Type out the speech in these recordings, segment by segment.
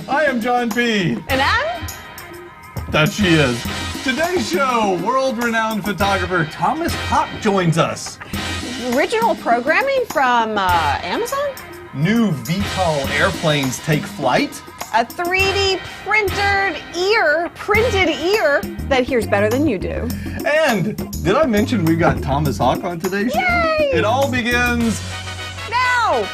I am John P. And I'm? That she is. Today's show, world-renowned photographer Thomas Hawk joins us. Original programming from Amazon? New VTOL airplanes take flight. A 3D printed ear that hears better than you do. And did I mention we got Thomas Hawk on today's show? Yay! It all begins now!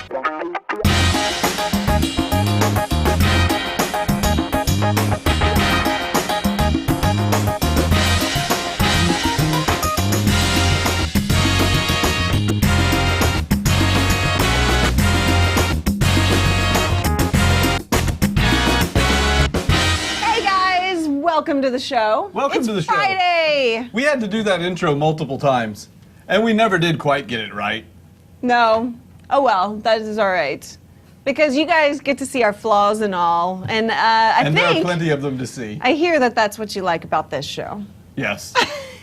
Welcome to the show. Welcome to the show. It's Friday. We had to do that intro multiple times, and we never did quite get it right. No. Oh well, that is all right. Because you guys get to see our flaws and all, and I think there are plenty of them to see. I hear that that's what you like about this show. Yes.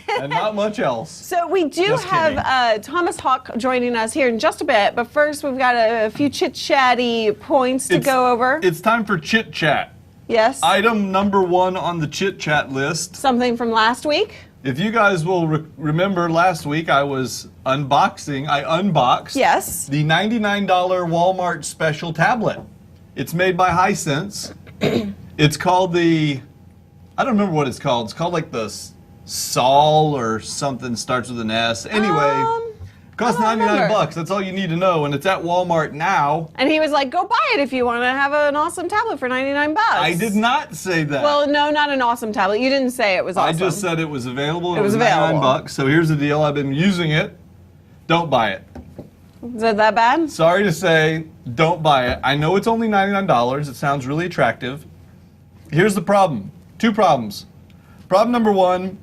And not much else. So we do have Thomas Hawk joining us here in just a bit, but first we've got a few chit-chatty points to go over. It's time for chit-chat. Yes. Item number 1 on the chit-chat list. Something from last week? If you guys will remember last week, I unboxed yes. the $99 Walmart special tablet. It's made by Hisense. It's called I don't remember what it's called. It's called like the Sol or something, starts with an S. Anyway. Costs 99 bucks. That's all you need to know, and it's at Walmart now. And he was like, "Go buy it if you want to have an awesome tablet for 99 bucks." I did not say that. Well, no, not an awesome tablet. You didn't say it was awesome. I just said it was available. It was 99 bucks. So here's the deal. I've been using it. Don't buy it. Is it that bad? Sorry to say, don't buy it. I know it's only $99. It sounds really attractive. Here's the problem. 2 problems. Problem number 1.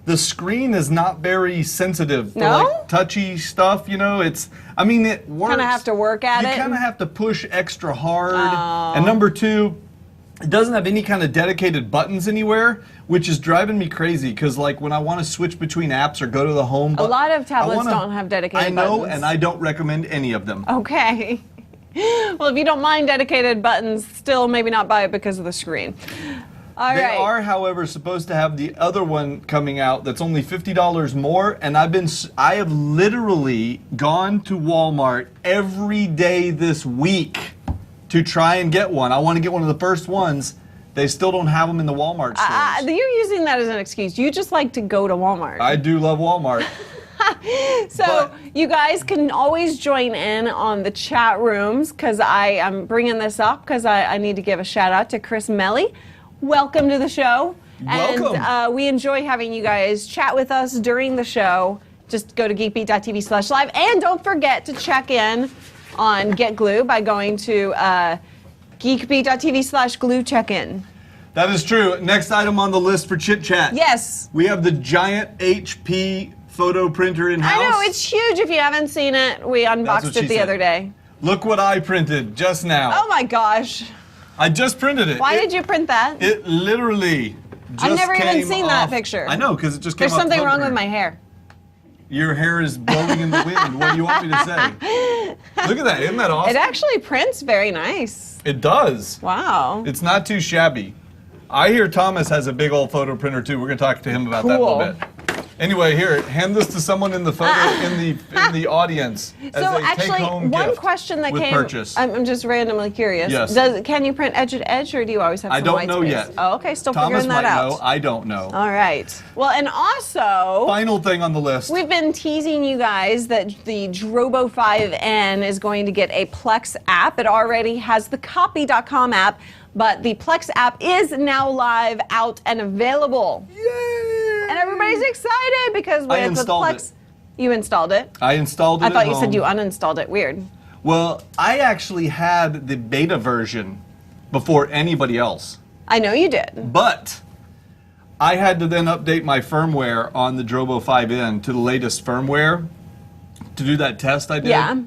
The screen is not very sensitive for like touchy stuff, you know. It works. Kind of have to work at it. You kind of have to push extra hard. And number 2, it doesn't have any kind of dedicated buttons anywhere, which is driving me crazy because like when I want to switch between apps or go to the home button. A lot of tablets don't have dedicated buttons. I know, and I don't recommend any of them. Okay. Well, if you don't mind dedicated buttons, still maybe not buy it because of the screen. They are, however, supposed to have the other one coming out that's only $50 more, and I have literally gone to Walmart every day this week to try and get one. I want to get one of the first ones. They still don't have them in the Walmart stores. You're using that as an excuse. You just like to go to Walmart. I do love Walmart. You guys can always join in on the chat rooms because I am bringing this up because I need to give a shout out to Chris Melly. Welcome to the show. Welcome. And we enjoy having you guys chat with us during the show. Just go to geekbeat.tv/live. And don't forget to check in on Get Glue by going to geekbeat.tv/glue check-in. That is true. Next item on the list for Chit Chat. Yes. We have the giant HP photo printer in-house. I know, it's huge if you haven't seen it. We unboxed it the other day. Look what I printed just now. Oh my gosh. I just printed it. Why did you print that? It literally just I've never even seen off. that picture. I know, because it just came There's off something the wrong printer. with my hair. Your hair is blowing in the wind. What do you want me to say? Look at that. Isn't that awesome? It actually prints very nice. It does. Wow. It's not too shabby. I hear Thomas has a big old photo printer too. We're going to talk to him about that in a little bit. Anyway, here, hand this to someone in the photo in the audience. So actually, one question that came. Purchase. I'm just randomly curious. Yes. Can you print edge to edge, or do you always have some white space? I don't know yet. Oh, okay, still figuring that out. Thomas might know. I don't know. All right. Well, and also. Final thing on the list. We've been teasing you guys that the Drobo 5N is going to get a Plex app. It already has the Copy.com app, but the Plex app is now live, out, and available. Yay! And everybody's excited because with the Plex, you installed it. I installed it. I thought you said you uninstalled it. Weird. Well, I actually had the beta version before anybody else. I know you did. But I had to then update my firmware on the Drobo 5N to the latest firmware to do that test I did. Yeah.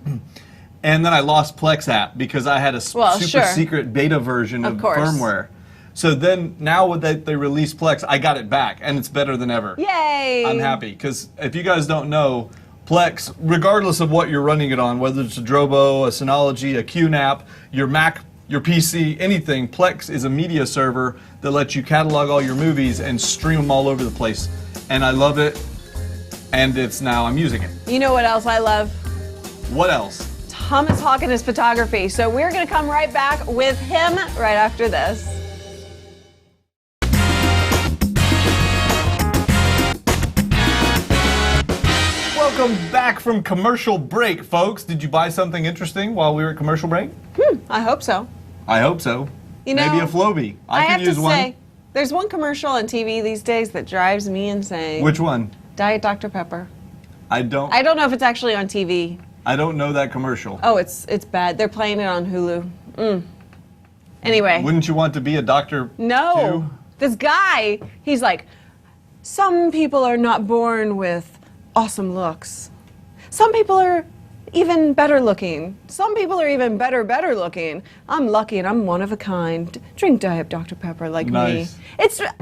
And then I lost Plex app because I had a super secret beta version of firmware. So then now that they released Plex, I got it back, and it's better than ever. Yay! I'm happy, because if you guys don't know, Plex, regardless of what you're running it on, whether it's a Drobo, a Synology, a QNAP, your Mac your PC, anything, Plex is a media server that lets you catalog all your movies and stream them all over the place. And I love it, and I'm using it. You know what else I love? What else? Thomas Hawk and his photography. So we're going to come right back with him right after this. Welcome back from commercial break, folks. Did you buy something interesting while we were at commercial break? I hope so. I hope so. You know, maybe a Flowbee. I have could use to one. say, there's one commercial on TV these days that drives me insane. Which one? Diet Dr. Pepper. I don't know if it's actually on TV. I don't know that commercial. Oh, it's bad. They're playing it on Hulu. Anyway. Wouldn't you want to be a doctor? No. too? This guy, he's like, some people are not born with awesome looks. Some people are even better looking. Some people are even better looking. I'm lucky and I'm one of a kind. Drink Diet Dr. Pepper like Nice. me. It's like,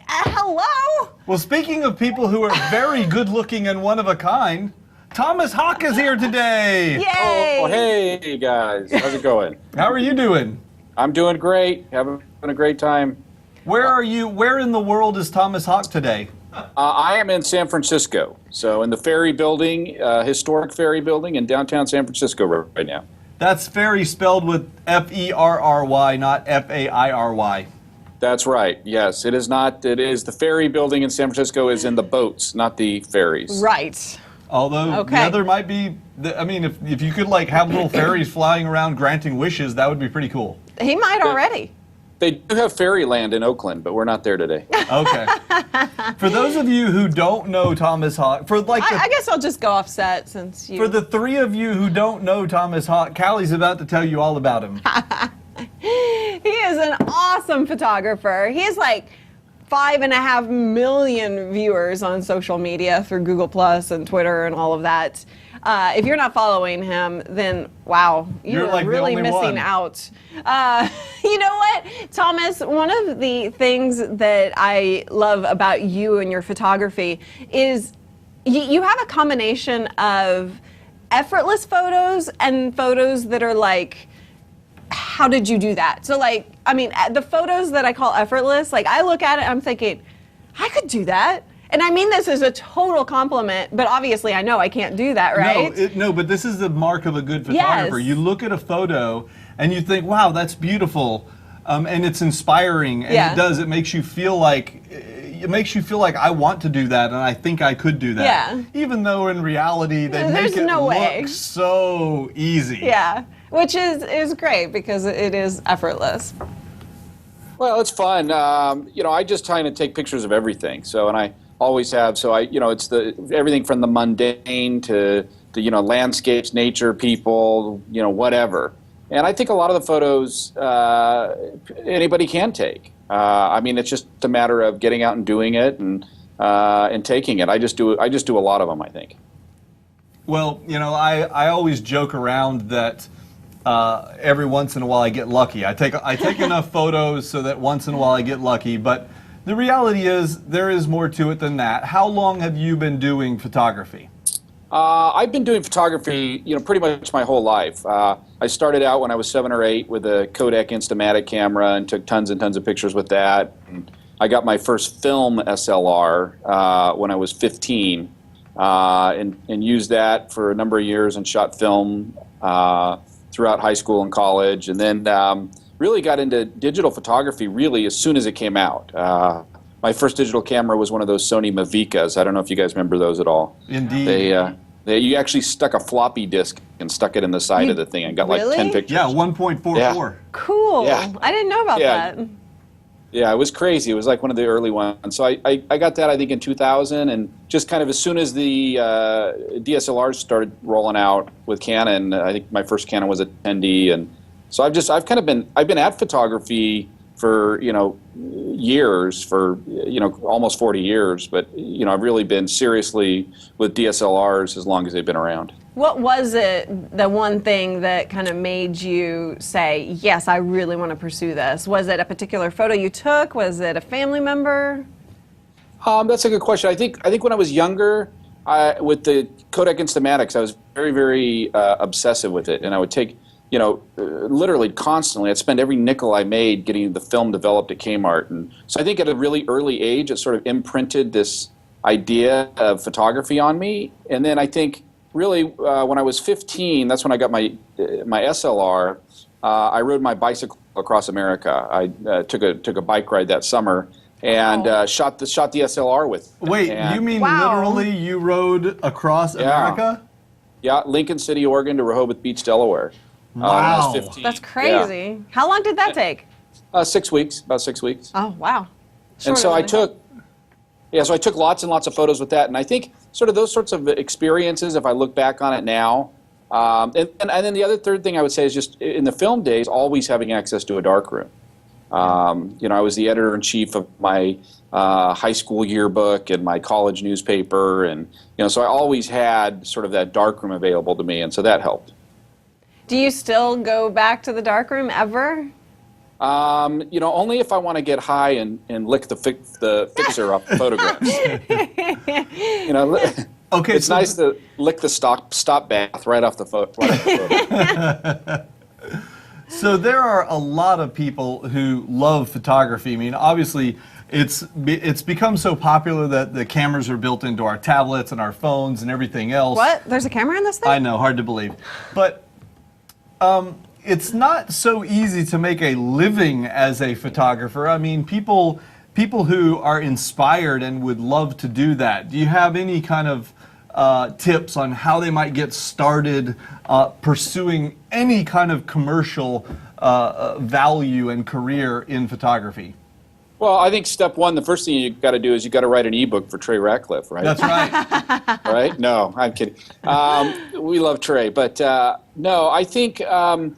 hello? Well, speaking of people who are very good looking and one of a kind, Thomas Hawk is here today. Yay! Oh, hey guys, how's it going? How are you doing? I'm doing great, having a great time. Where are you? Where in the world is Thomas Hawk today? I am in San Francisco, so in the Ferry Building, historic Ferry Building in downtown San Francisco right now. That's Ferry spelled with F-E-R-R-Y, not F-A-I-R-Y. That's right, yes. It is not, it is, the Ferry Building in San Francisco is in the boats, not the ferries. Right. Although the other might be, I mean, if you could like have little fairies flying around granting wishes, that would be pretty cool. He might already. They do have Fairyland in Oakland, but we're not there today. Okay. For those of you who don't know Thomas Hawk, for like I guess I'll just go offset since you. for the three of you who don't know Thomas Hawk, Callie's about to tell you all about him. He is an awesome photographer. He has like 5.5 million viewers on social media through Google Plus and Twitter and all of that. If you're not following him, then wow, you're like really the only missing one. out. You know what, Thomas? One of the things that I love about you and your photography is you have a combination of effortless photos and photos that are like, how did you do that? So like, I mean, the photos that I call effortless, like I look at it, I'm thinking, I could do that. And I mean this as a total compliment, but obviously I know I can't do that, right? No, but this is the mark of a good photographer. Yes. You look at a photo and you think, wow, that's beautiful, and it's inspiring, and Yeah. it does. It makes you feel like I want to do that, and I think I could do that. Yeah. Even though in reality they There's make it no way. look so easy. Yeah, which is great because it is effortless. Well, it's fun. You know, I just try to take pictures of everything. So, and I always have. So it's everything from the mundane to the, landscapes, nature, people, whatever. And I think a lot of the photos anybody can take. I mean, it's just a matter of getting out and doing it and taking it. I just do a lot of them, I think. Well, I always joke around that every once in a while I get lucky. I take enough photos so that once in a while I get lucky, but the reality is there is more to it than that. How long have you been doing photography? I've been doing photography, pretty much my whole life. I started out when I was 7 or 8 with a Kodak Instamatic camera and took tons and tons of pictures with that. And I got my first film SLR when I was 15 and used that for a number of years and shot film throughout high school and college. And then really got into digital photography really as soon as it came out. My first digital camera was one of those Sony Mavicas. I don't know if you guys remember those at all. Indeed. You actually stuck a floppy disk and stuck it in the side of the thing and got like 10 pictures. Yeah, 1.44. Yeah. Cool. Yeah. I didn't know about that. Yeah, it was crazy. It was like one of the early ones. So I got that, I think, in 2000, and just kind of as soon as the DSLRs started rolling out with Canon, I think my first Canon was a 10D, and so I've been at photography for years, for almost 40 years, but I've really been seriously with DSLRs as long as they've been around. What was it, the one thing that kind of made you say, yes, I really want to pursue this? Was it a particular photo you took? Was it a family member? That's a good question. I think when I was younger, with the Kodak Instamatics, I was very, very obsessive with it, and I would take literally constantly. I'd spend every nickel I made getting the film developed at Kmart. And so I think at a really early age, it sort of imprinted this idea of photography on me. And then I think really when I was 15, that's when I got my SLR. I rode my bicycle across America. I took a bike ride that summer and shot the SLR with it. Wait, you mean literally you rode across America? Yeah, Lincoln City, Oregon to Rehoboth Beach, Delaware. Wow. When I was 15. That's crazy. Yeah. How long did that take? 6 weeks, about 6 weeks. Oh, wow. And so I took lots and lots of photos with that. And I think sort of those sorts of experiences, if I look back on it now, and then the other third thing I would say is just in the film days, always having access to a darkroom. I was the editor-in-chief of my high school yearbook and my college newspaper, and so I always had sort of that darkroom available to me, and so that helped. Do you still go back to the darkroom ever? Only if I want to get high and lick the fixer off the photographs. Okay, it's nice to lick the stop bath right off the photo. So there are a lot of people who love photography. I mean, obviously, it's become so popular that the cameras are built into our tablets and our phones and everything else. What? There's a camera in this thing? I know, hard to believe. But it's not so easy to make a living as a photographer. I mean, people who are inspired and would love to do that. Do you have any kind of tips on how they might get started pursuing any kind of commercial value and career in photography? Well, I think step one, the first thing you got to do is you got to write an ebook for Trey Ratcliffe, right? That's right. Right? No, I'm kidding. We love Trey, but no, I think I'm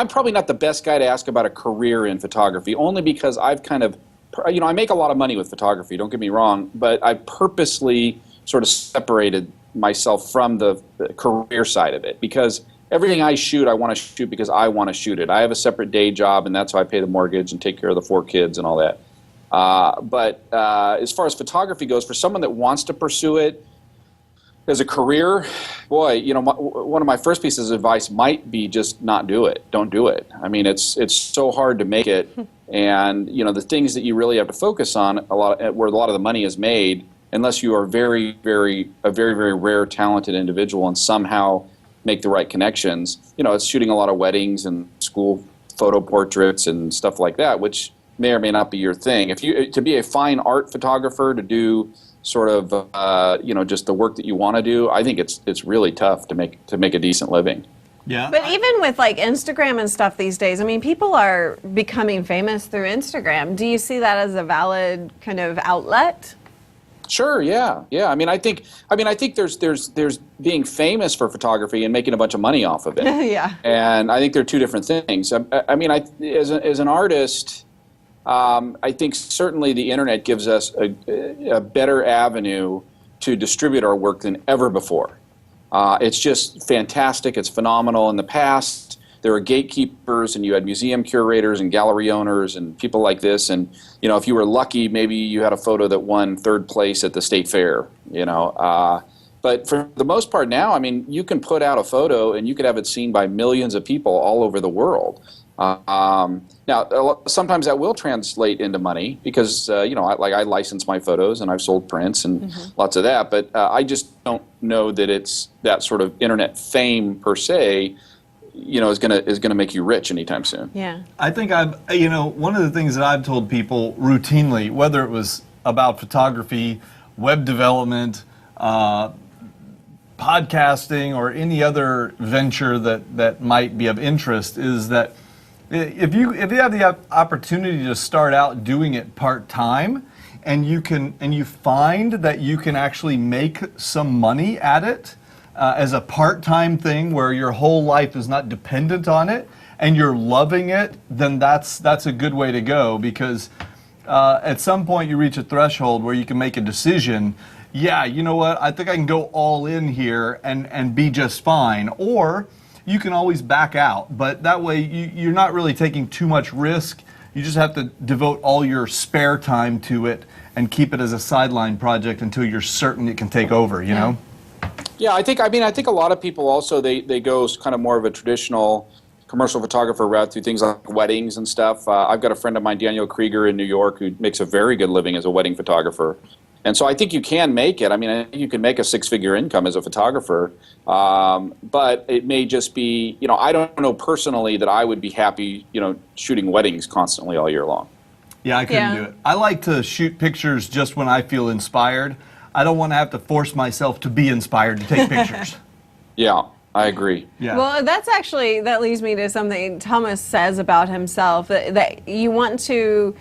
probably not the best guy to ask about a career in photography, only because I've kind of, I make a lot of money with photography. Don't get me wrong, but I purposely sort of separated myself from the career side of it because everything I shoot, I want to shoot because I want to shoot it. I have a separate day job, and that's how I pay the mortgage and take care of the 4 kids and all that. But as far as photography goes, for someone that wants to pursue it as a career, boy, one of my first pieces of advice might be just not do it. Don't do it. I mean, it's so hard to make it, and the things that you really have to focus on where a lot of the money is made, unless you are a very, very rare, talented individual and somehow make the right connections. It's shooting a lot of weddings and school photo portraits and stuff like that, which may or may not be your thing. To be a fine art photographer, to do sort of just the work that you want to do, I think it's really tough to make a decent living. Yeah. But even with like Instagram and stuff these days, I mean, people are becoming famous through Instagram. Do you see that as a valid kind of outlet? Sure. Yeah. I mean, I think there's being famous for photography and making a bunch of money off of it. Yeah. And I think they're two different things. I mean, as an artist, I think certainly the internet gives us a better avenue to distribute our work than ever before. It's just fantastic. It's phenomenal. In the past, there were gatekeepers, and you had museum curators and gallery owners and people like this. And if you were lucky, maybe you had a photo that won 3rd place at the state fair. But for the most part now, I mean, you can put out a photo and you could have it seen by millions of people all over the world. Now, sometimes that will translate into money because, I license my photos and I've sold prints and lots of that. But I just don't know that it's that sort of internet fame per se, is gonna make you rich anytime soon. Yeah. I think one of the things that I've told people routinely, whether it was about photography, web development, podcasting, or any other venture that might be of interest, is that if you have the opportunity to start out doing it part-time, and you find that you can actually make some money at it as a part-time thing where your whole life is not dependent on it, and you're loving it, then that's a good way to go, because at some point you reach a threshold where you can make a decision. Yeah, you know what? I think I can go all in here and be just fine. Or you can always back out, but that way you're not really taking too much risk. You just have to devote all your spare time to it and keep it as a sideline project until you're certain it can take over, you know? Yeah, I think a lot of people also they go kind of more of a traditional commercial photographer route through things like weddings and stuff. I've got a friend of mine, Daniel Krieger in New York, who makes a very good living as a wedding photographer. And so I think you can make it. I mean, I think you can make a six-figure income as a photographer, but it may just be, I don't know personally that I would be happy, shooting weddings constantly all year long. Yeah, I couldn't do it. I like to shoot pictures just when I feel inspired. I don't want to have to force myself to be inspired to take pictures. Yeah, I agree. Yeah. Well, that leads me to something Thomas says about himself, that you want to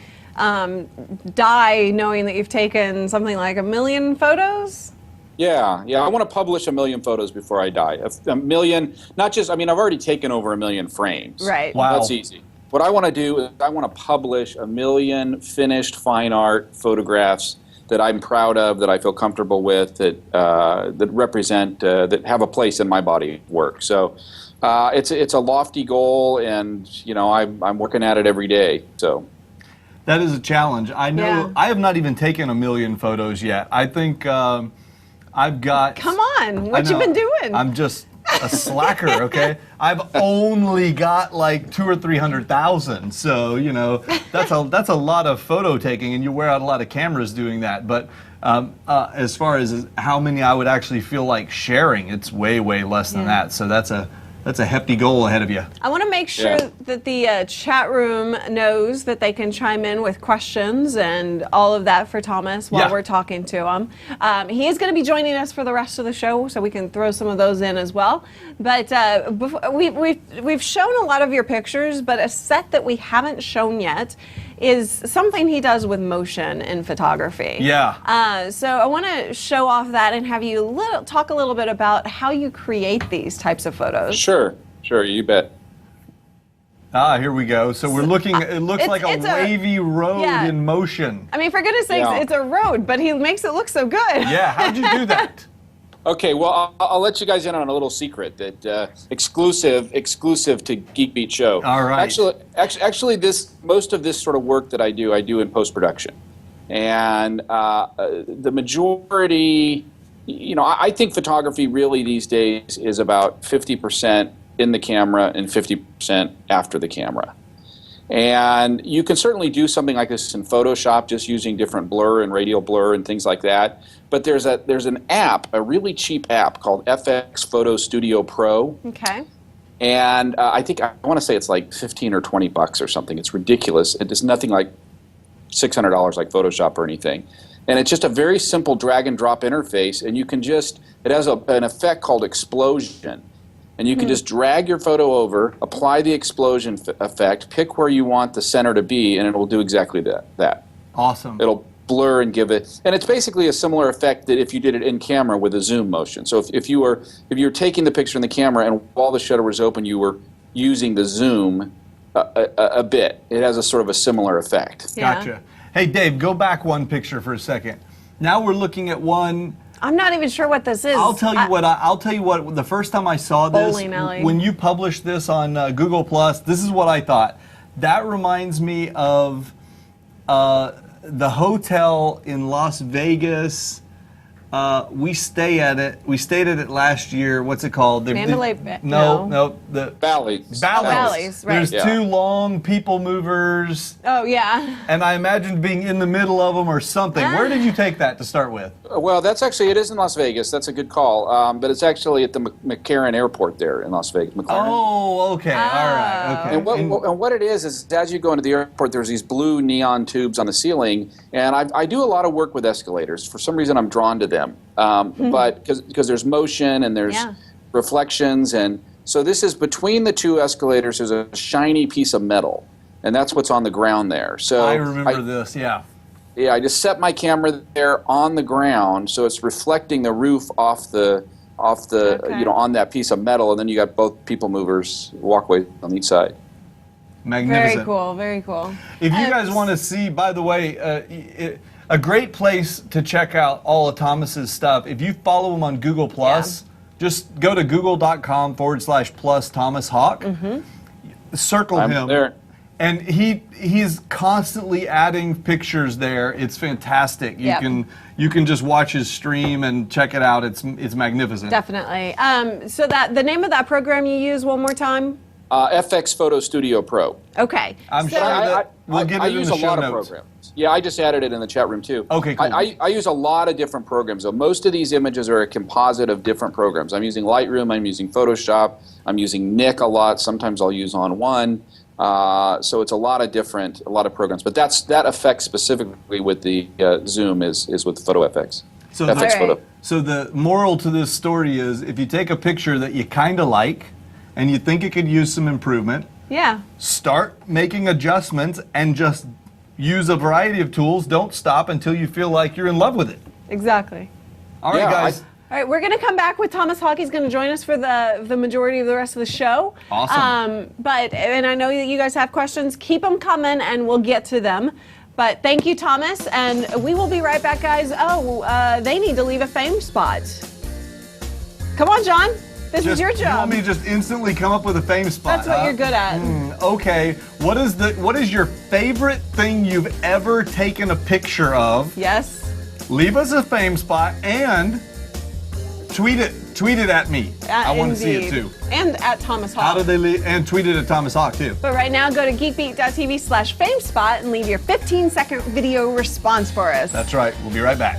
die knowing that you've taken something like 1 million photos? Yeah, I want to publish 1 million photos before I die. A million, not just, I've already taken over 1 million frames. Right. Wow. That's easy. What I want to do is I want to publish 1 million finished fine art photographs that I'm proud of, that I feel comfortable with, that represent, that have a place in my body of work. So it's a lofty goal, and I'm working at it every day. So that is a challenge. I know. Yeah. I have not even taken 1 million photos yet. I think I've got. Come on, what you been doing? I'm just a slacker, okay? I've only got like 200,000 or 300,000, so that's a lot of photo taking, and you wear out a lot of cameras doing that. But as far as how many I would actually feel like sharing, it's way less than that. So that's a hefty goal ahead of you. I want to make sure that the chat room knows that they can chime in with questions and all of that for Thomas while we're talking to him. He is going to be joining us for the rest of the show, so we can throw some of those in as well. But we've shown a lot of your pictures, but a set that we haven't shown yet is something he does with motion in photography. Yeah. So I want to show off that and have you talk a little bit about how you create these types of photos. Sure, you bet. Here we go. So we're looking, it looks like a wavy road in motion. I mean, for goodness sakes, it's a road, but he makes it look so good. Yeah, how'd you do that? Okay, well, I'll let you guys in on a little secret that exclusive to Geek Beat Show. All right. Actually, most of this sort of work that I do in post-production, and the majority, I think photography really these days is about 50% in the camera and 50% after the camera. And you can certainly do something like this in Photoshop, just using different blur and radial blur and things like that. But there's an app, a really cheap app called FX Photo Studio Pro. Okay. And I want to say it's like 15 or 20 bucks or something. It's ridiculous. It is nothing like $600 like Photoshop or anything. And it's just a very simple drag and drop interface, and you can it has an effect called explosion. And you can just drag your photo over, apply the explosion effect, pick where you want the center to be, and it will do exactly that. Awesome. It'll blur and give it, and it's basically a similar effect that if you did it in camera with a zoom motion. So if you're taking the picture in the camera and while the shutter was open, you were using the zoom a bit. It has a sort of a similar effect. Yeah. Gotcha. Hey, Dave, go back one picture for a second. Now we're looking at one. I'm not even sure what this is. I'll tell you what. The first time I saw this, when you published this on Google Plus, this is what I thought. That reminds me of the hotel in Las Vegas. We stayed at it last year. What's it called? Mandalay Bay. No, the Bally's. Bally's, right. There's two long people movers. Oh, yeah. And I imagined being in the middle of them or something. Where did you take that to start with? Well, it is in Las Vegas. That's a good call. But it's actually at the McCarran Airport there in Las Vegas. McLaren. Oh, okay. All right. Okay. And what it is as you go into the airport, there's these blue neon tubes on the ceiling. And I do a lot of work with escalators. For some reason, I'm drawn to them. But because there's motion and there's reflections. And so this is between the two escalators, there's a shiny piece of metal. And that's what's on the ground there. So I remember this, yeah. Yeah, I just set my camera there on the ground, so it's reflecting the roof off the on that piece of metal, and then you got both people movers, walkways on each side. Magnificent. Very cool. If you guys want to see, by the way, a great place to check out all of Thomas's stuff, if you follow him on Google Plus, just go to google.com/plus Thomas Hawk. Circle him. There. And he's constantly adding pictures there. It's fantastic. You can just watch his stream and check it out. It's magnificent. Definitely. So that the name of that program you use one more time? FX Photo Studio Pro. Okay. I'm sure that we'll get it in the show notes. I use a lot of programs. Yeah, I just added it in the chat room too. Okay, cool. I use a lot of different programs. So most of these images are a composite of different programs. I'm using Lightroom, I'm using Photoshop, I'm using Nik a lot. Sometimes I'll use On One. So it's a lot of programs. But that effect specifically with the zoom is with PhotoFX. So FX Photo. So the moral to this story is, if you take a picture that you kind of like and you think it could use some improvement, start making adjustments and just use a variety of tools. Don't stop until you feel like you're in love with it. Exactly. All right, guys. All right, we're going to come back with Thomas Hawk. He's going to join us for the majority of the rest of the show. Awesome. And I know that you guys have questions. Keep them coming, and we'll get to them. But thank you, Thomas, and we will be right back, guys. They need to leave a fame spot. Come on, John. This is your job. You want me to just instantly come up with a fame spot? That's what you're good at. Okay. What is your favorite thing you've ever taken a picture of? Yes. Leave us a fame spot and tweet it at me. I want to see it too. And at Thomas Hawk. How do they leave? And tweet it at Thomas Hawk too. But right now, go to geekbeat.tv/famespot and leave your 15-second video response for us. That's right. We'll be right back.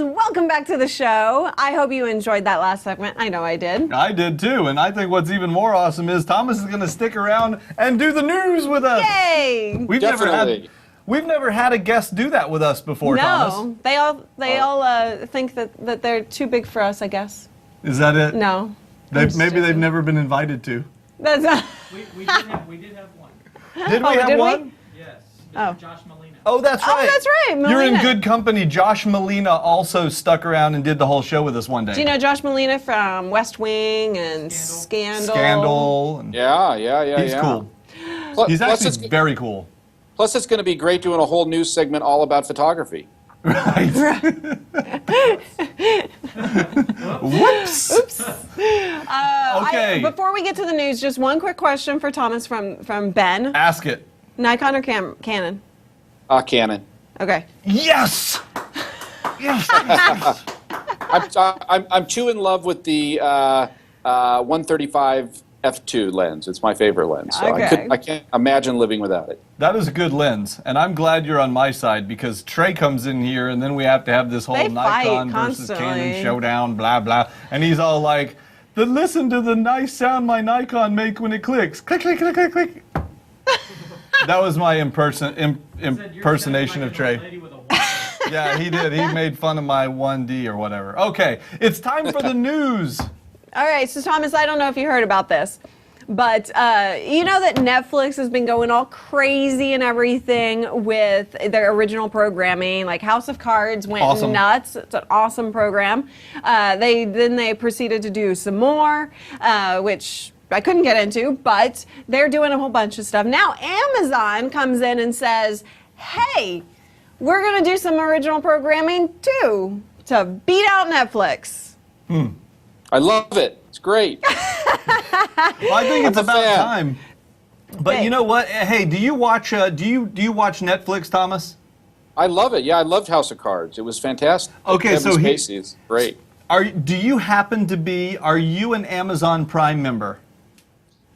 Welcome back to the show. I hope you enjoyed that last segment. I know I did. I did too, and I think what's even more awesome is Thomas is going to stick around and do the news with us. Yay! We've never had a guest do that with us before, Thomas. No, they all think that they're too big for us, I guess. Is that it? No. Maybe they've never been invited to. That's not. We did have one. Did we have one? Yes. Oh. Josh Molina. Oh, that's right. Oh, that's right. Molina. You're in good company. Josh Molina also stuck around and did the whole show with us one day. Do you know Josh Molina from West Wing and Scandal? Scandal. Yeah. He's cool. He's actually very cool. Plus, it's going to be great doing a whole news segment all about photography. Right. Whoops. Oops. Okay. Before we get to the news, just one quick question for Thomas from Ben. Ask it. Nikon or Canon? Canon. Okay. Yes. Yes. I'm too in love with the 135 f2 lens. It's my favorite lens. So Okay. I can't imagine living without it. That is a good lens, and I'm glad you're on my side because Trey comes in here, and then we have to have this whole They Nikon fight versus constantly. Canon showdown, blah blah, and he's all like, "Listen to the nice sound my Nikon make when it clicks, click click click click click." That was my impersonation of Trey. Yeah, he did. He made fun of my 1D or whatever. Okay, it's time for the news. All right, so Thomas, I don't know if you heard about this, but you know that Netflix has been going all crazy and everything with their original programming. Like House of Cards went nuts. It's an awesome program. They proceeded to do some more, which I couldn't get into, but they're doing a whole bunch of stuff. Now Amazon comes in and says, hey, we're going to do some original programming too to beat out Netflix. I love it. It's great. Well, I think it's about time. But Hey. you know what? Hey, do you watch do you watch Netflix, Thomas? I love it. Yeah, I loved House of Cards. It was fantastic. Okay, Kevin so Spacey is great. Are you an Amazon Prime member?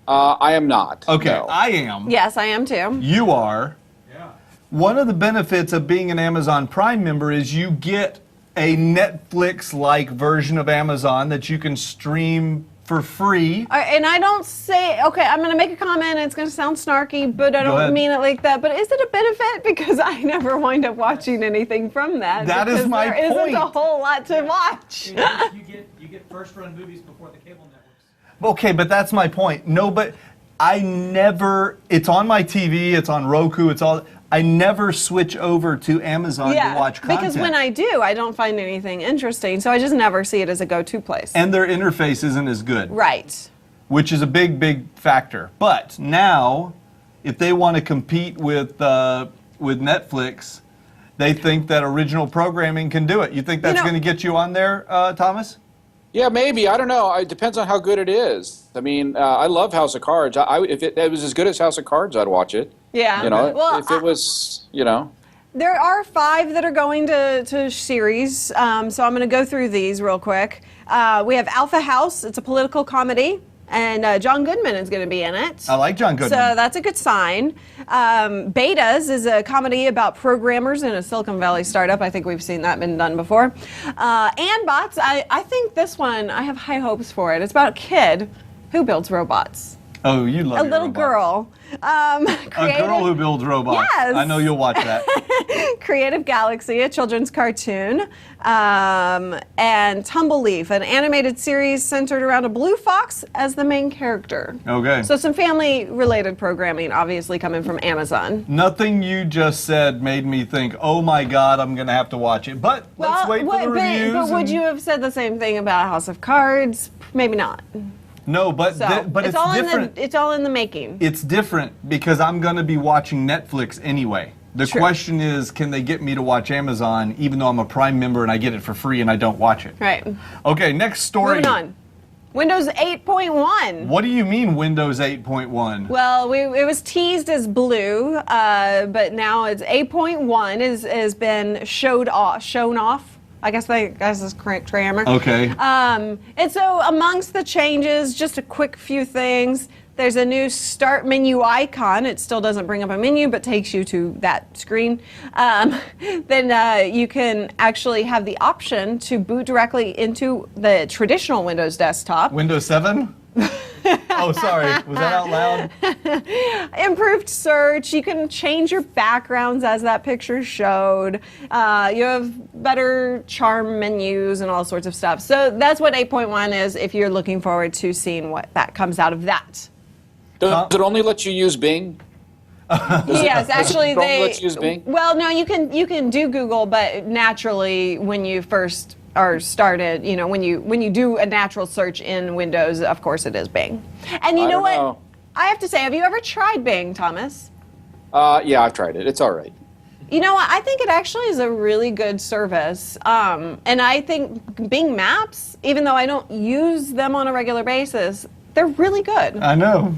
I am not. Okay, no. I am. Yes, I am too. You are. Yeah. One of the benefits of being an Amazon Prime member is you get a Netflix-like version of Amazon that you can stream for free. And I don't say, okay, I'm going to make a comment, and it's going to sound snarky, but I Go don't ahead. mean it like that. But is it a benefit? Because I never wind up watching anything from that. That is because my there isn't point. a whole lot to watch. You get first-run movies before the cable networks. Okay, but that's my point. No, but I never, it's on my TV, it's on Roku, I never switch over to Amazon to watch content. because when I do, I don't find anything interesting, so I just never see it as a go-to place. And their interface isn't as good. Right. Which is a big, big factor. But now, if they want to compete with Netflix, they think that original programming can do it. You think that's going to get you on there, Thomas? Yeah, maybe. I don't know. It depends on how good it is. I mean, I love House of Cards. If it was as good as House of Cards, I'd watch it. Yeah. You know, Well, if it was, you know. There are 5 that are going to series, so I'm going to go through these real quick. We have Alpha House. It's a political comedy, and John Goodman is going to be in it. I like John Goodman. So that's a good sign. Betas is a comedy about programmers in a Silicon Valley startup. I think we've seen that been done before. And Bots, I think this one, I have high hopes for it. It's about a kid who builds robots. Oh, you love A your little robots. girl. A girl who builds robots. Yes. I know you'll watch that. Creative Galaxy, a children's cartoon, and Tumbleleaf, an animated series centered around a blue fox as the main character. Okay. So some family-related programming, obviously coming from Amazon. Nothing you just said made me think, oh my God, I'm going to have to watch it. But let's wait for the reviews. But would and- you have said the same thing about House of Cards? Maybe not. No, but, So but it's all different. it's all in the making. It's different because I'm going to be watching Netflix anyway. The True. question is, can they get me to watch Amazon even though I'm a Prime member and I get it for free and I don't watch it? Right. Okay, next story. Moving on. Windows 8.1. What do you mean Windows 8.1? Well, it was teased as blue, but now it's 8.1 has been shown off. I guess that's correct grammar. Okay. And so amongst the changes, just a quick few things. There's a new start menu icon. It still doesn't bring up a menu, but takes you to that screen. Then you can actually have the option to boot directly into the traditional Windows desktop. Windows 7? Oh, sorry. Was that out loud? Improved search. You can change your backgrounds as that picture showed. You have better charm menus and all sorts of stuff. So that's what 8.1 is if you're looking forward to seeing what that comes out of that. Does it only let you use Bing? Yes, actually It only lets you use Bing? Well, no, you can do Google, but naturally when you first are started, you know, when you do a natural search in Windows, of course it is Bing. And you I know don't what? know. I have to say, have you ever tried Bing, Thomas? Yeah, I've tried it. It's all right. You know what? I think it actually is a really good service. And I think Bing Maps, even though I don't use them on a regular basis, they're really good. I know.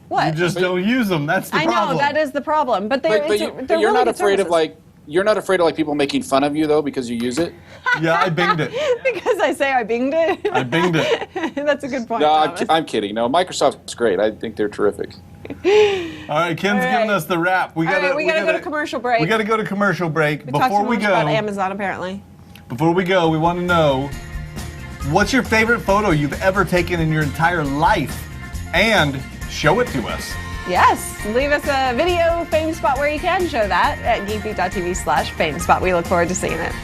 What? You just don't use them. That's the I problem. know, that is the problem. But they're, But they're you're really not good afraid of services. you're not afraid of like people making fun of you though because you use it? Yeah, I binged it. Because I say I binged it? I binged it. That's a good point, No, Thomas. I'm kidding. No, Microsoft's great. I think they're terrific. All right, Ken's All right. giving us the wrap. We All gotta, right, we gotta go to commercial break. We gotta go to commercial break. We talked Before too we much about go, Amazon, apparently. before we go, we want to know what's your favorite photo you've ever taken in your entire life, and show it to us. Yes, leave us a video fame spot where you can show that at geekbeat.tv/fame spot. We look forward to seeing it.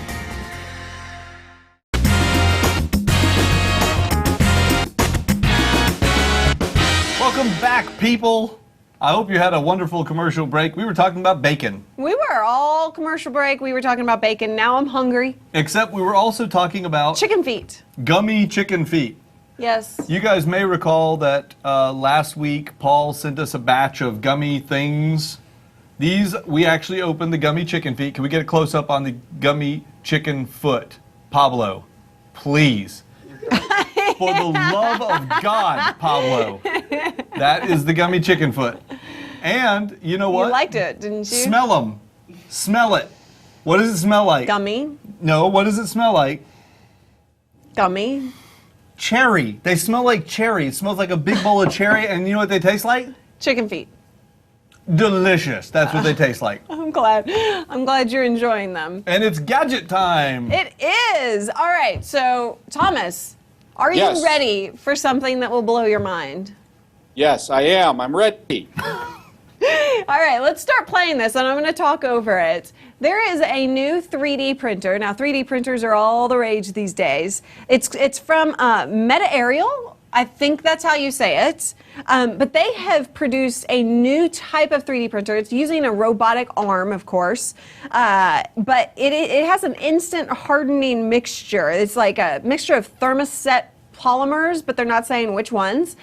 Welcome back, people. I hope you had a wonderful commercial break. We were talking about bacon, We were all commercial break. We were talking about bacon. Now I'm hungry. except we were also talking about Chicken feet. gummy chicken feet. Yes. You guys may recall that last week Paul sent us a batch of gummy things. These, we actually opened the gummy chicken feet. Can we get a close up on the gummy chicken foot? Pablo, please. For the love of God, Pablo. That is the gummy chicken foot. And you know what? You liked it, didn't you? Smell them. Smell it. What does it smell like? Gummy. No, what does it smell like? Gummy. Cherry. They smell like cherry. It smells like a big bowl of cherry, and you know what they taste like? Chicken feet. Delicious. That's what they taste like. I'm glad. I'm glad you're enjoying them. And it's gadget time. It is. All right. So, Thomas, are you Yes. ready for something that will blow your mind? Yes, I am. I'm ready. All right, let's start playing this, and I'm going to talk over it. There is a new 3D printer. Now, 3D printers are all the rage these days. It's from Meta Aerial. I think that's how you say it. But they have produced a new type of 3D printer. It's using a robotic arm, of course. But it has an instant hardening mixture. It's like a mixture of thermoset polymers, but they're not saying which ones.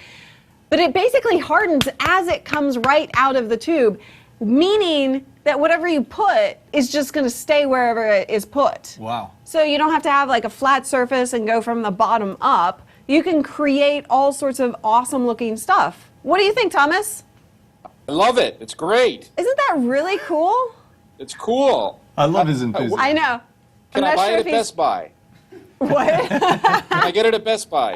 But it basically hardens as it comes right out of the tube. meaning that whatever you put is just going to stay wherever it is put. Wow. So you don't have to have like a flat surface and go from the bottom up. You can create all sorts of awesome looking stuff. What do you think, Thomas? I love it. It's great. Isn't that really cool? It's cool. I love his enthusiasm. I know. Can I buy it at Best Buy? What? Can I get it at Best Buy?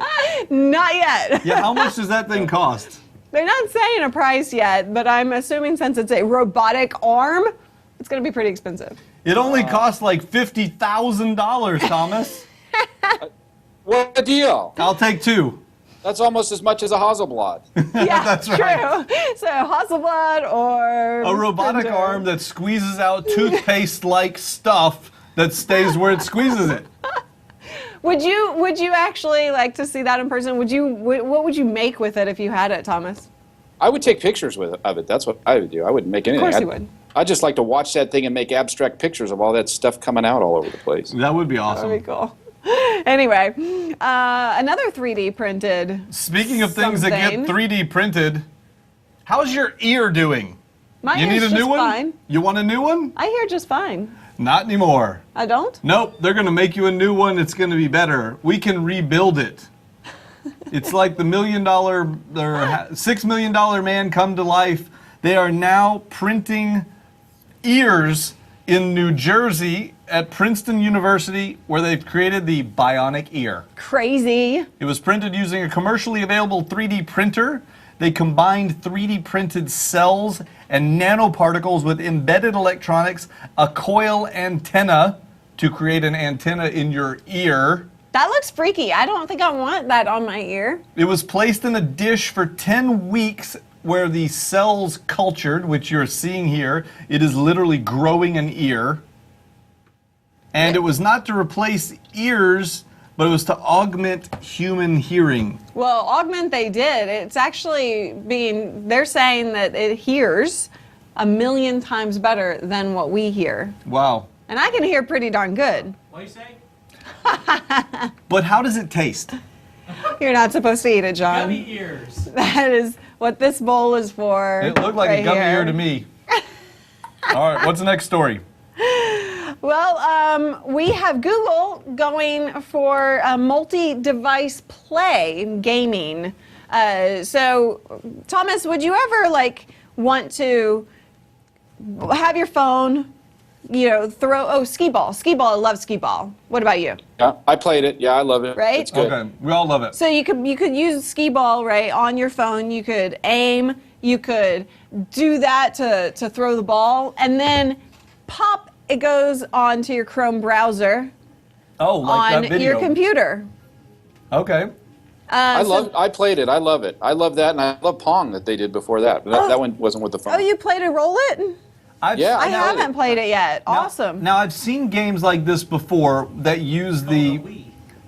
Not yet. Yeah, how much does that thing cost? They're not saying a price yet, but I'm assuming since it's a robotic arm, it's going to be pretty expensive. It only costs like $50,000, Thomas. What a deal. I'll take 2. That's almost as much as a Hasselblad. Yeah, That's true. right. So Hasselblad or A robotic printer. arm that squeezes out toothpaste-like stuff that stays where it squeezes it. Would you actually like to see that in person? What would you make with it if you had it, Thomas? I would take pictures of it. That's what I would do. I wouldn't make anything. Of course you would. I'd just like to watch that thing and make abstract pictures of all that stuff coming out all over the place. That would be awesome. That'd be cool. Anyway, another 3D printed. Speaking of things that something. get 3D printed, how's your ear doing? My You need ear's a new just one? fine. You want a new one? I hear just fine. Not anymore. I don't? Nope, they're going to make you a new one. It's going to be better. We can rebuild it. It's like the $6 million man come to life. They are now printing ears in New Jersey at Princeton University, where they've created the bionic ear. Crazy. It was printed using a commercially available 3D printer. They combined 3D printed cells and nanoparticles with embedded electronics, a coil antenna to create an antenna in your ear. That looks freaky. I don't think I want that on my ear. It was placed in a dish for 10 weeks where the cells cultured, which you're seeing here. It is literally growing an ear. And it was not to replace ears, but it was to augment human hearing. Well, augment they did. It's actually they're saying that it hears 1,000,000 times better than what we hear. Wow. And I can hear pretty darn good. What do you say? But how does it taste? You're not supposed to eat it, John. Gummy ears. That is what this bowl is for. It looked like right a gummy here. ear to me. All right, what's the next story? Well, we have Google going for multi-device play gaming. So, Thomas, would you ever want to have your phone, throw skee ball? Skee ball, I love skee ball. What about you? Yeah, I played it. Yeah, I love it. Right? It's good. Okay, we all love it. So you could use skee ball right on your phone. You could aim. You could do that to throw the ball, and then pop. It goes onto your Chrome browser Oh, like on that video. your computer. Okay. I played it. I love it. I love that, and I love Pong that they did before that. But that one wasn't with the phone. Oh, you played a Roll It? Yeah, I I know. haven't played it yet. Awesome. Now I've seen games like this before that use the.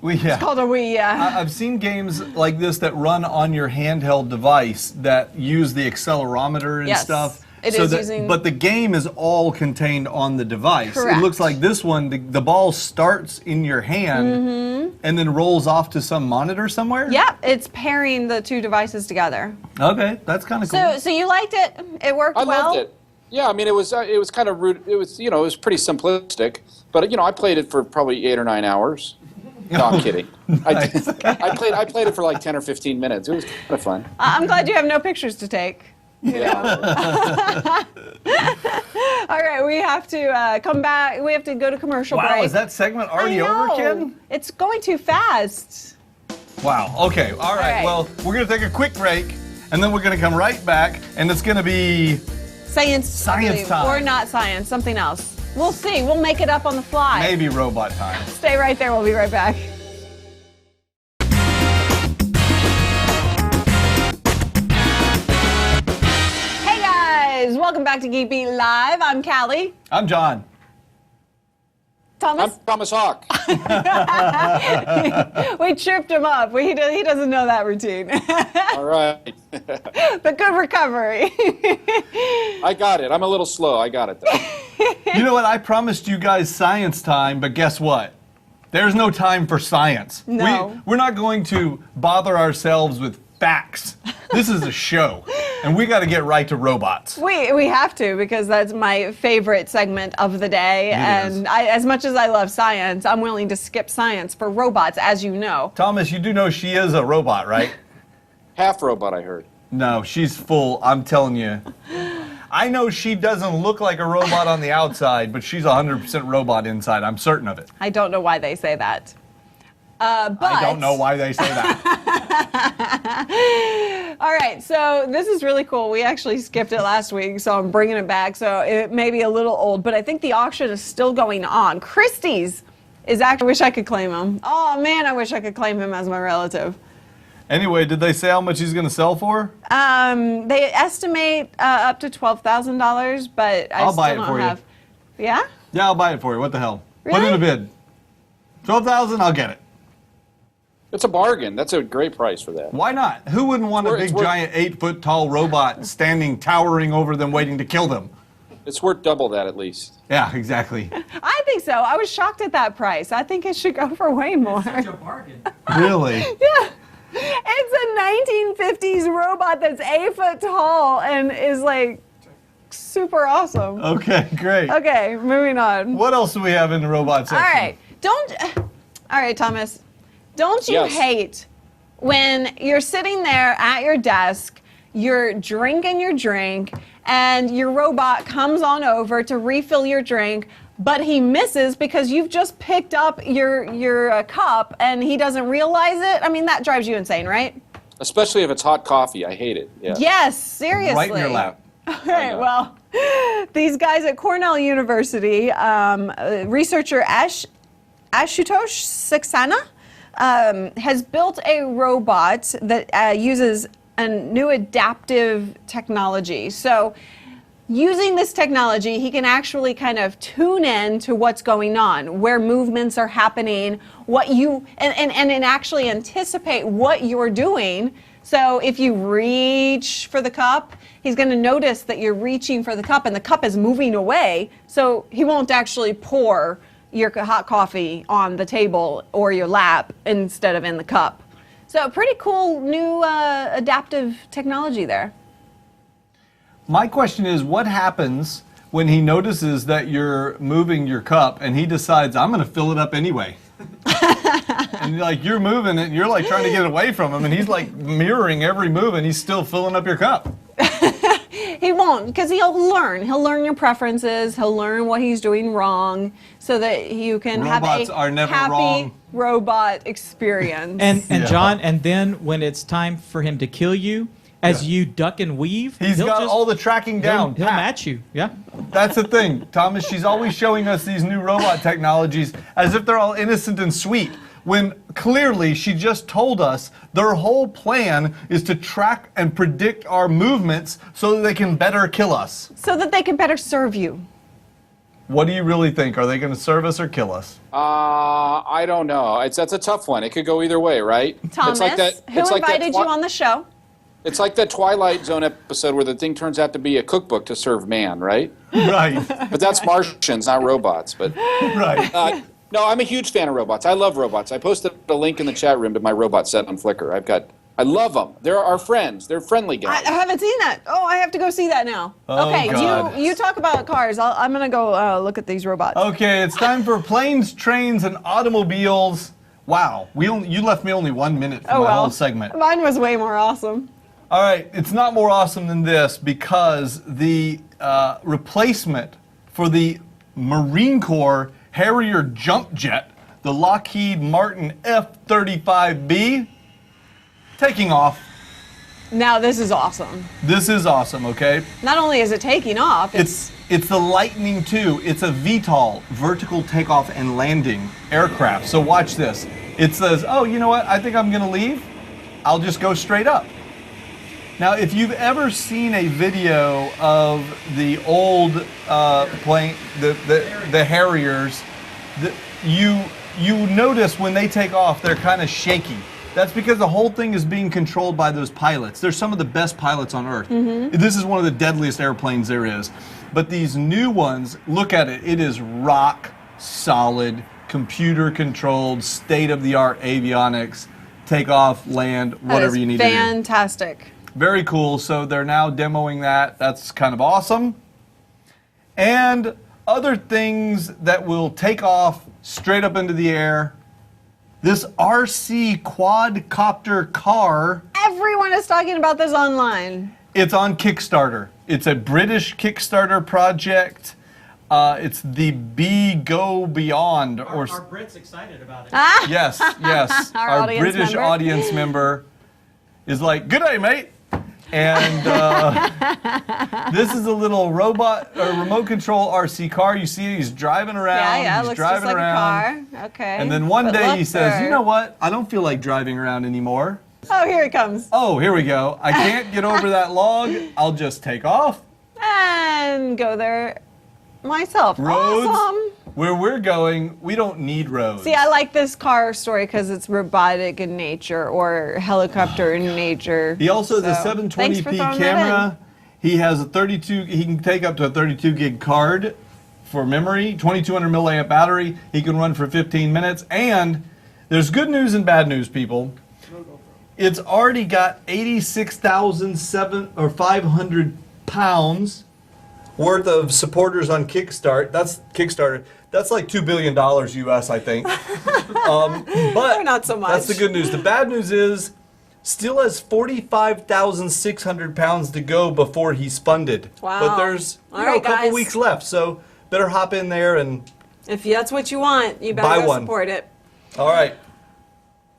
Yeah. Called a Wii, yeah. I've seen games like this that run on your handheld device that use the accelerometer and Yes, stuff. it is using- But the game is all contained on the device. Correct. It looks like this one, the ball starts in your hand and then rolls off to some monitor somewhere? Yeah, it's pairing the two devices together. Okay, that's kind of cool. So you liked it? It worked I well? loved it. Yeah, I mean, it was kind of rude. It was, it was pretty simplistic. But I played it for probably 8 or 9 hours. No, I'm kidding. Nice. I played it for like 10 or 15 minutes. It was kind of fun. I'm glad you have no pictures to take. Yeah. All right, we have to come back. We have to go to commercial Wow, break. is that segment I already over, know. Kim? It's going too fast. Wow, okay, all right. right. Well, we're going to take a quick break and then we're going to come right back and it's going to be. Science I believe, time. or not science, something else. We'll see. We'll make it up on the fly. Maybe robot time. Stay right there. We'll be right back. Hey guys, welcome back to Geek Beat Live. I'm Callie. I'm John. Thomas. I'm Thomas Hawk. We tripped him up. He doesn't know that routine. All right. But good recovery. I got it. I'm a little slow. I got it, though. You know what? I promised you guys science time, but guess what? There's no time for science. No. We're not going to bother ourselves with facts. This is a show. And we got to get right to robots. We have to, because that's my favorite segment of the day. It is. As much as I love science, I'm willing to skip science for robots, as you know. Thomas, you do know she is a robot, right? Half robot, I heard. No, she's full. I'm telling you. I know she doesn't look like a robot on the outside, but she's 100% robot inside. I'm certain of it. I don't know why they say that. But I don't know why they say that. All right, so this is really cool. We actually skipped it last week, so I'm bringing it back. So it may be a little old, but I think the auction is still going on. Christie's is actually, I wish I could claim him. Oh man, I wish I could claim him as my relative. Anyway, did they say how much he's going to sell for? They estimate up to $12,000, but I I'll still buy it don't for you. have. Yeah? Yeah, I'll buy it for you. What the hell? Put Really? in a bid. 12,000, I'll get it. It's a bargain. That's a great price for that. Why not? Who wouldn't want a It's big, worth- giant, 8-foot tall robot standing, towering over them, waiting to kill them? It's worth double that at least. Yeah, exactly. I think so. I was shocked at that price. I think it should go for way more. Such a bargain. Really? Yeah. It's a 1950s robot that's 8 foot tall and is like super awesome. Okay, great. Okay, moving on. What else do we have in the robot section? All right. All right, Thomas. Don't you Yes. hate when you're sitting there at your desk, you're drinking your drink, and your robot comes on over to refill your drink, but he misses because you've just picked up your cup and he doesn't realize it? I mean, that drives you insane, right? Especially if it's hot coffee. I hate it. Yeah. Yes, seriously. Right in your lap. Okay, well, these guys at Cornell University, researcher Ashutosh Saxena has built a robot that uses a new adaptive technology. So using this technology, he can actually kind of tune in to what's going on, where movements are happening, and actually anticipate what you're doing. So if you reach for the cup, he's going to notice that you're reaching for the cup and the cup is moving away. So he won't actually pour your hot coffee on the table or your lap instead of in the cup. So pretty cool new adaptive technology there. My question is, what happens when he notices that you're moving your cup and he decides, I'm going to fill it up anyway? And you're moving it, and you're like trying to get away from him, and he's like mirroring every move, and he's still filling up your cup. He won't, because he'll learn. He'll learn your preferences. He'll learn what he's doing wrong, so that you can Robots have are a never happy wrong. robot experience. And Yeah. John, and then when it's time for him to kill you, as you duck and weave, He's he'll got just- all the tracking down. He'll pat. match you. Yeah. That's the thing, Thomas. She's always showing us these new robot technologies as if they're all innocent and sweet, when clearly she just told us their whole plan is to track and predict our movements so that they can better kill us. so that they can better serve you. What do you really think? Are they going to serve us or kill us? I don't know. That's a tough one. It could go either way, right? Thomas, who invited you on the show? It's like that Twilight Zone episode where the thing turns out to be a cookbook to serve man, right? Right, But that's Martians, not robots. But right. no, I'm a huge fan of robots. I love robots. I posted a link in the chat room to my robot set on Flickr. I love them. They're our friends. They're friendly guys. I haven't seen that. Oh, I have to go see that now. Oh, Okay, God. you talk about cars. I'm going to go look at these robots. Okay, it's time for planes, trains, and automobiles. Wow, you left me only 1 minute for my whole segment. Mine was way more awesome. All right, it's not more awesome than this because the replacement for the Marine Corps Harrier jump jet, the Lockheed Martin F-35B, taking off. Now this is awesome. This is awesome, okay? Not only is it taking off, It's the Lightning II. It's a VTOL, vertical takeoff and landing aircraft. So watch this. It says, oh, you know what? I think I'm going to leave. I'll just go straight up. Now, if you've ever seen a video of the old plane, the Harriers, you notice when they take off, they're kind of shaky. That's because the whole thing is being controlled by those pilots. They're some of the best pilots on Earth. This is one of the deadliest airplanes there is. But these new ones, look at it. It is rock solid, computer controlled, state of the art avionics, take off, land, whatever you need to do. fantastic. Very cool. So they're now demoing that. That's kind of awesome. And other things that will take off straight up into the air. This RC quadcopter car. Everyone is talking about this online. It's on Kickstarter. It's a British Kickstarter project. It's the Be Go Beyond. Are Brits excited about it? Yes, yes. Our Our audience British member. audience member is like, "Good day, mate." And this is a little robot or remote control RC car. You see, he's driving around. Yeah, it he's looks driving just like around. a car. Okay. And then one But day he look says, there. "You know what? I don't feel like driving around anymore. Oh, here it comes. Oh, here we go. I can't get over that log. I'll just take off." And go there myself. Roads, Awesome. where we're going, we don't need roads. See, I like this car story because it's robotic in nature or helicopter in nature. He also has a So, thanks for 720p throwing that camera. He has a 32. He can take up to a 32 gig card for memory. 2200 milliamp battery. He can run for 15 minutes. And there's good news and bad news, people. It's already got 86,500 pounds worth of supporters on Kickstarter. That's Kickstarter. That's like $2 billion US, I think. But Or not so much. That's the good news. The bad news is, still has 45,600 pounds to go before he's funded. Wow. But there's All a right, couple guys. weeks left, so better hop in there and If that's what you want, you Buy better go one. support it. all right.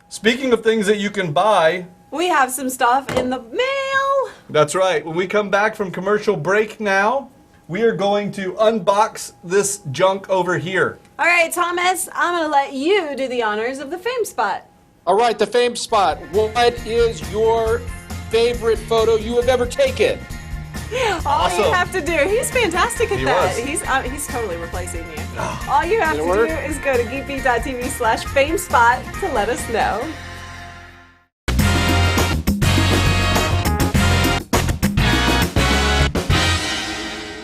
Speaking of things that you can buy, We have some stuff in the mail. that's right. When we come back from commercial break now, we are going to unbox this junk over here. All right, Thomas, I'm going to let you do the honors of the fame spot. All right, the fame spot. What is your favorite photo you have ever taken? All you Awesome. have to do, he's fantastic at He that. was. He's totally replacing you. All you have Did to it work? do is go to geekbeat.tv/famespot to let us know.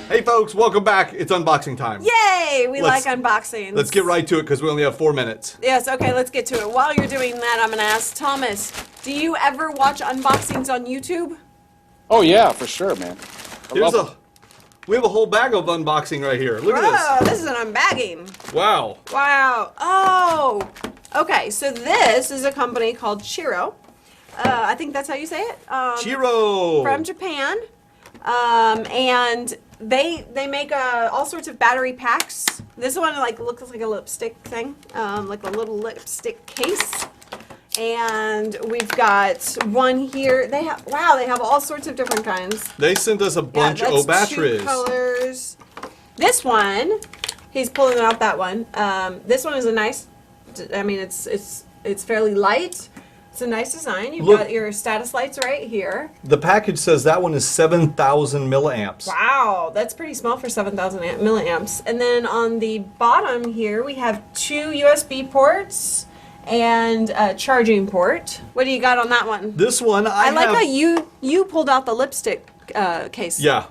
Hey folks, welcome back. It's unboxing time. Yay! We Let's- like unboxings. Let's get right to it because we only have 4 minutes. Yes, okay, let's get to it. While you're doing that, I'm going to ask Thomas, do you ever watch unboxings on YouTube? Oh yeah, for sure, man. We have a whole bag of unboxing right here. Look Whoa, at this is an unbagging. this. Wow. Wow. Oh. Okay, so this is a company called Chiro. I think that's how you say it. Chiro. From Japan. And they make all sorts of battery packs. This one looks like a lipstick thing, like a little lipstick case. And we've got one here. They have all sorts of different kinds. They sent us a bunch that's of batteries. 2 colors. This one, he's pulling out that one. This one is a nice. I mean, it's fairly light. It's a nice design. You've Look. got your status lights right here. The package says that one is 7,000 milliamps. Wow, that's pretty small for 7,000 milliamps. And then on the bottom here, we have 2 USB ports and a charging port. What do you got on that one? This one, I like have, how you pulled out the lipstick case. Yeah.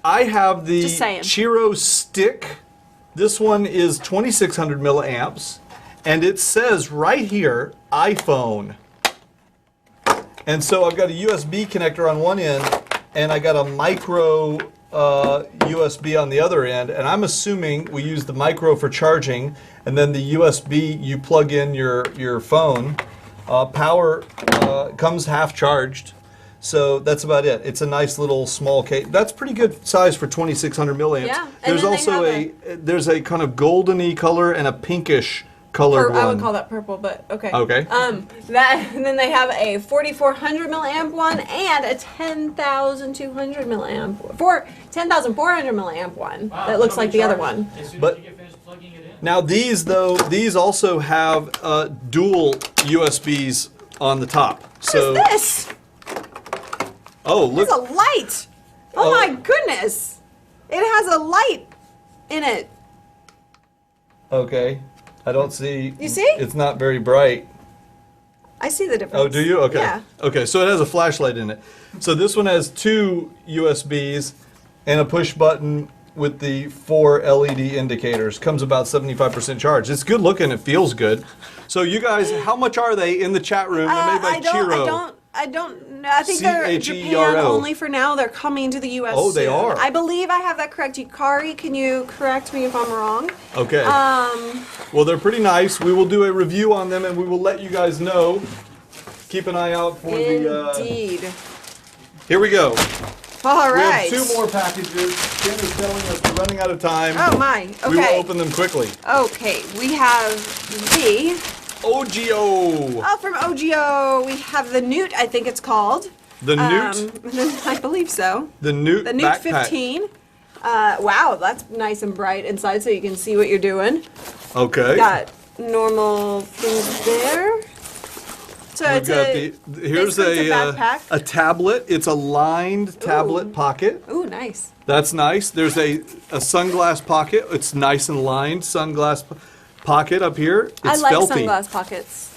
I have the Just saying. Chiro stick. This one is 2,600 milliamps. And it says right here, iPhone. And so I've got a USB connector on one end, and I got a micro USB on the other end. And I'm assuming we use the micro for charging, and then the USB you plug in your phone. Power comes half charged. So that's about it. It's a nice little small case. That's pretty good size for 2,600 milliamps. Yeah, and There's then they also have there's a kind of goldeny color and a pinkish colored one. I would call that purple, but okay. Okay. And then they have a 4,400 milliamp one and a 10,200 milliamp, 10,400 milliamp one Wow, that looks it'll like be the other charged one. As soon But- as you get finished plugging it in. Now these also have dual USBs on the top. So What is this? oh look, It's a light. Oh, Oh. my goodness. It has a light in it. okay. I don't see. You see? It's not very bright. I see the difference. Oh, do you? Okay. Yeah. Okay, so it has a flashlight in it. So this one has 2 USBs and a push button with the 4 LED indicators. Comes about 75% charge. It's good looking. It feels good. So you guys, how much are they in the chat room? They're made by I don't. Chiro. I don't know. I think they're Japan Chero. only for now. They're coming to the U.S. Oh, they soon. are. I believe I have that correct. Yukari, can you correct me if I'm wrong? Okay. Well, they're pretty nice. We will do a review on them, and we will let you guys know. Keep an eye out for the. Indeed. Here we go. All right. We have 2 more packages. Ken is telling us we're running out of time. Oh my. Okay. We will open them quickly. Okay. We have the. OGO. Oh, from OGO, we have the Newt, I think it's called. The Newt. I believe so. The Newt. The Newt backpack. 15. Wow, that's nice and bright inside, so you can see what you're doing. Okay. Got normal things there. So We've it's got here's basically it's a backpack. a tablet. It's a lined tablet pocket. Ooh, nice. That's nice. There's a sunglass pocket. It's nice and lined. Sunglass pocket up here. It's I like felty. sunglass pockets.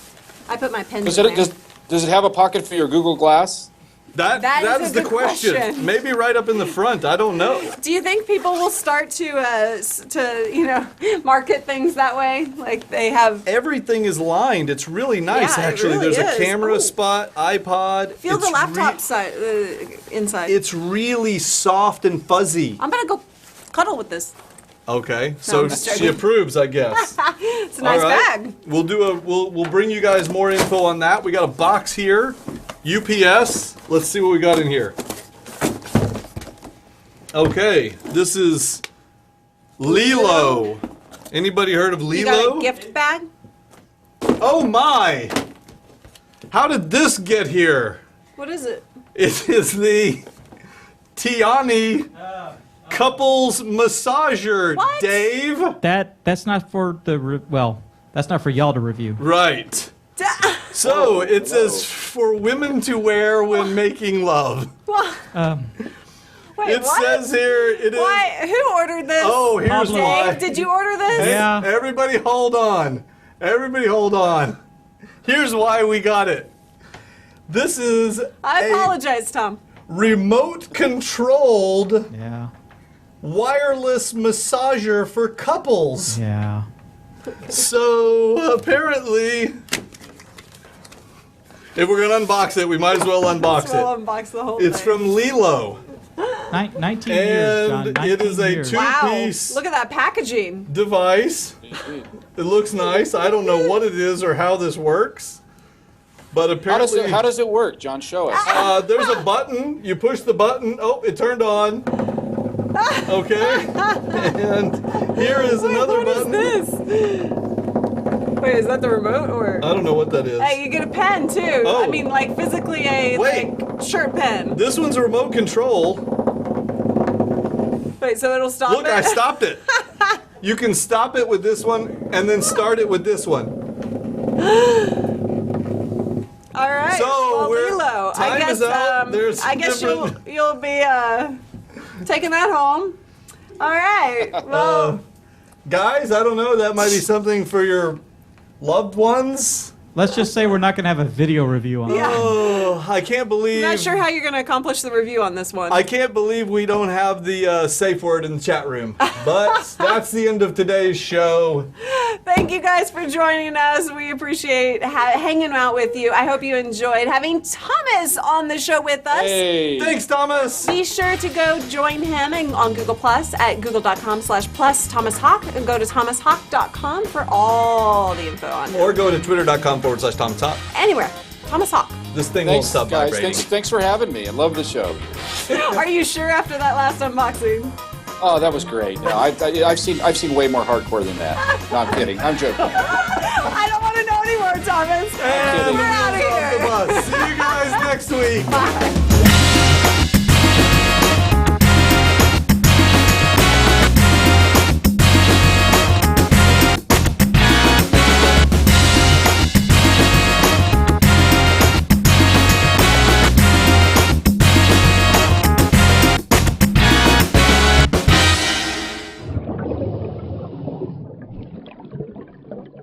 I put my pens Does in it, there. does it have a pocket for your Google Glass? That is is a the good question. question. Maybe right up in the front. I don't know. Do you think people will start to market things that way? Like they have. Everything is lined. It's really nice, Yeah, it actually. really There's is. a camera Ooh. spot, iPod. Feel the It's laptop side inside. It's really soft and fuzzy. I'm gonna go cuddle with this. Okay, No, so I'm just she joking. approves, I guess. It's a nice All right. bag. We'll bring you guys more info on that. We got a box here, UPS. Let's see what we got in here. Okay, this is Lilo. Anybody heard of You got a Lilo? gift bag? Oh my! How did this get here? What is it? It is the Tiani couples massager, What? Dave. That's not for that's not for y'all to review. Right. So it says for women to wear when making love. Wait, It what? says here it is. Why? Who ordered this? Oh, here's Pablo. why. Dave, did you order this? Hey, Yeah. Everybody hold on. Everybody hold on. Here's why we got it. This is I a apologize, Tom. remote controlled Yeah. wireless massager for couples. Yeah. So apparently, if we're gonna unbox it, we might as well unbox We'll it. unbox the whole It's thing. from Lilo, 19 years, John. and 19 it is a years. Wow, two-piece look at that packaging. device. It looks nice. I don't know what it is or how this works, but apparently, How does it work, John? Show us. there's a button. You push the button. Oh, it turned on. Okay, and here is another What is button. this? Wait, is that the remote or? I don't know what that is. Hey, you get a pen too. Oh. I mean, like physically a Wait. like shirt pen. This one's a remote control. Wait, so it'll stop Look, it? I stopped it. You can stop it with this one and then start it with this one. All right. So, well, we're- Lilo, I time guess is out. There's I guess different- you'll be taking that home. All right. Well, Guys, I don't know. That might be something for your loved ones. Let's just say we're not going to have a video review on Yeah. it. Oh, I can't believe. not sure how you're going to accomplish the review on this one. I can't believe we don't have the safe word in the chat room. But that's the end of today's show. Thank you guys for joining us. We appreciate hanging out with you. I hope you enjoyed having Thomas on the show with us. Hey. Thanks, Thomas. Be sure to go join him on Google Plus at google.com/plus Thomas Hawk, and go to thomashawk.com for all the info on him. Or go to twitter.com/Tom Top. Anywhere, Thomas Hawk. This thing won't Thanks, stop guys. vibrating. Thanks for having me. I love the show. Are you sure after that last unboxing? Oh, that was great. No, I've seen way more hardcore than that. No, I'm kidding. I'm joking. I don't want to know anymore, Thomas. And We're out of off the here. bus. See you guys next week. Bye.